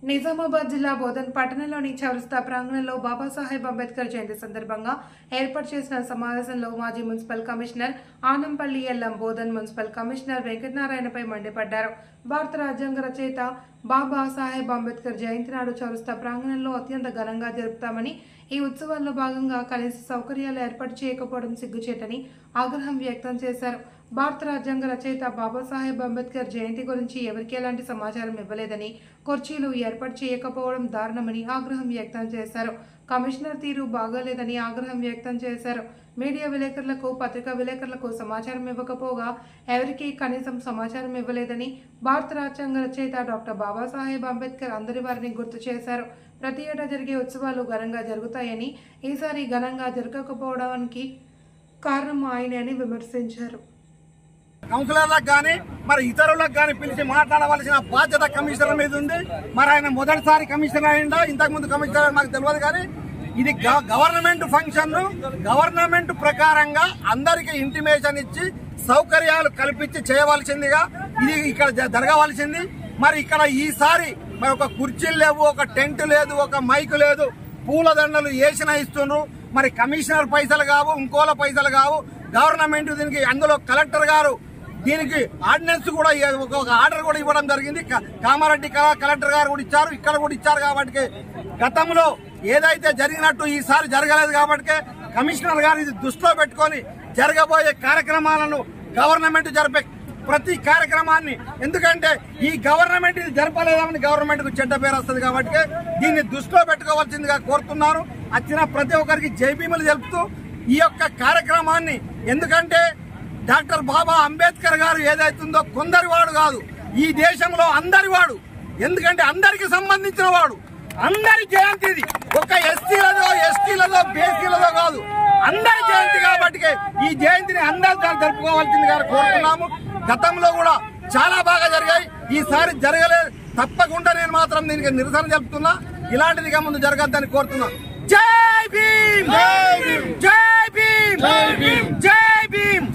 నిజామాబాద్ జిల్లా బోధన్ పట్టణంలోని చౌరస్తా ప్రాంగణంలో బాబాసాహెబ్ అంబేద్కర్ జయంతి సందర్భంగా ఏర్పాటు చేసిన సమావేశంలో మాజీ మున్సిపల్ కమిషనర్ ఆనంపల్లి ఎల్లం, బోధన్ మున్సిపల్ కమిషనర్ వెంకటనారాయణపై మండిపడ్డారు. భారత రాజ్యాంగ రచయిత బాబాసాహెబ్ అంబేద్కర్ జయంతి నాడు చౌరస్తా ప్రాంగణంలో అత్యంత ఘనంగా జరుపుతామని, ఈ ఉత్సవాల్లో భాగంగా కనీస సౌకర్యాలు ఏర్పాటు చేయకపోవడం సిగ్గుచేటని ఆగ్రహం వ్యక్తం చేశారు. భారత రాజ్యాంగ రచయిత బాబాసాహెబ్ అంబేద్కర్ జయంతి గురించి ఎవరికీ ఎలాంటి సమాచారం ఇవ్వలేదని, కుర్చీలు ఏర్పాటు చేయకపోవడం దారుణమని ఆగ్రహం వ్యక్తం చేశారు. కమిషనర్ తీరు బాగోలేదని ఆగ్రహం వ్యక్తం చేశారు. మీడియా విలేకరులకు, పత్రికా విలేకరులకు సమాచారం ఇవ్వకపోగా ఎవరికీ కనీసం సమాచారం ఇవ్వలేదని, భారత రాజ్యాంగ రచయిత డాక్టర్ బాబాసాహెబ్ అంబేద్కర్ అందరి వారిని గుర్తు చేశారు. ప్రతి ఏటా జరిగే ఉత్సవాలు ఘనంగా జరుగుతాయని, ఈసారి ఘనంగా జరగకపోవడానికి కారణం ఆయనే అని విమర్శించారు. కౌన్సిలర్లకు కానీ మరి ఇతరులకు కానీ పిలిచి మాట్లాడవలసిన బాధ్యత కమిషనర్ మీద ఉంది. మరి ఆయన మొదటిసారి కమిషనర్ అయిందా, ఇంతకు ముందు కమిషనర్ మాకు తెలియదు. కానీ ఇది గవర్నమెంట్ ఫంక్షన్, గవర్నమెంట్ ప్రకారంగా అందరికి ఇంటిమేషన్ ఇచ్చి సౌకర్యాలు కల్పించి చేయవలసిందిగా ఇది ఇక్కడ జరగవలసింది. మరి ఇక్కడ ఈసారి మరి ఒక కుర్చీలు లేవు, ఒక టెంట్ లేదు, ఒక మైక్ లేదు, పూలదండలు వేసిన ఇస్తున్నారు. మరి కమిషనర్ పైసలు కావు, ఇంకోల పైసలు కావు, గవర్నమెంట్ దీనికి అందులో కలెక్టర్ గారు దీనికి ఆర్డినెన్స్ కూడా ఒక ఆర్డర్ కూడా ఇవ్వడం జరిగింది. కామారెడ్డి కలెక్టర్ గారు కూడా ఇచ్చారు, ఇక్కడ కూడా ఇచ్చారు. కాబట్టి గతంలో ఏదైతే జరిగినట్టు ఈసారి జరగలేదు. కాబట్టి కమిషనర్ గారు ఇది దృష్టిలో పెట్టుకొని జరగబోయే కార్యక్రమాలను గవర్నమెంట్ జరిపే ప్రతి కార్యక్రమాన్ని, ఎందుకంటే ఈ గవర్నమెంట్ ఇది జరపలేదని గవర్నమెంట్ కు చెడ్డ పేరు వస్తుంది. కాబట్టి దీన్ని దృష్టిలో పెట్టుకోవాల్సిందిగా కోరుతున్నారు. వచ్చిన ప్రతి ఒక్కరికి జైభీములు తెలుపుతూ ఈ యొక్క కార్యక్రమాన్ని, ఎందుకంటే డాక్టర్ బాబా అంబేద్కర్ గారు ఏదైతుందో కొందరి వాడు కాదు, ఈ దేశంలో అందరి వాడు. ఎందుకంటే అందరికి సంబంధించిన వాడు, అందరి జయంతి ఇది. ఒక ఎస్టీలదో బీసీలదో కాదు, అందరి జయంతి. కాబట్టి ఈ జయంతిని అందరూ జరుపుకోవాల్సిందిగా కోరుతున్నాము. గతంలో కూడా చాలా బాగా జరిగాయి, ఈసారి జరగలేదు. తప్పకుండా నేను మాత్రం దీనికి నిరసన తెలుపుతున్నా. ఇలాంటిదిగా ముందు జరగద్దని కోరుతున్నా. జై భీమ్, జై భీమ్, జై భీమ్, జై భీమ్.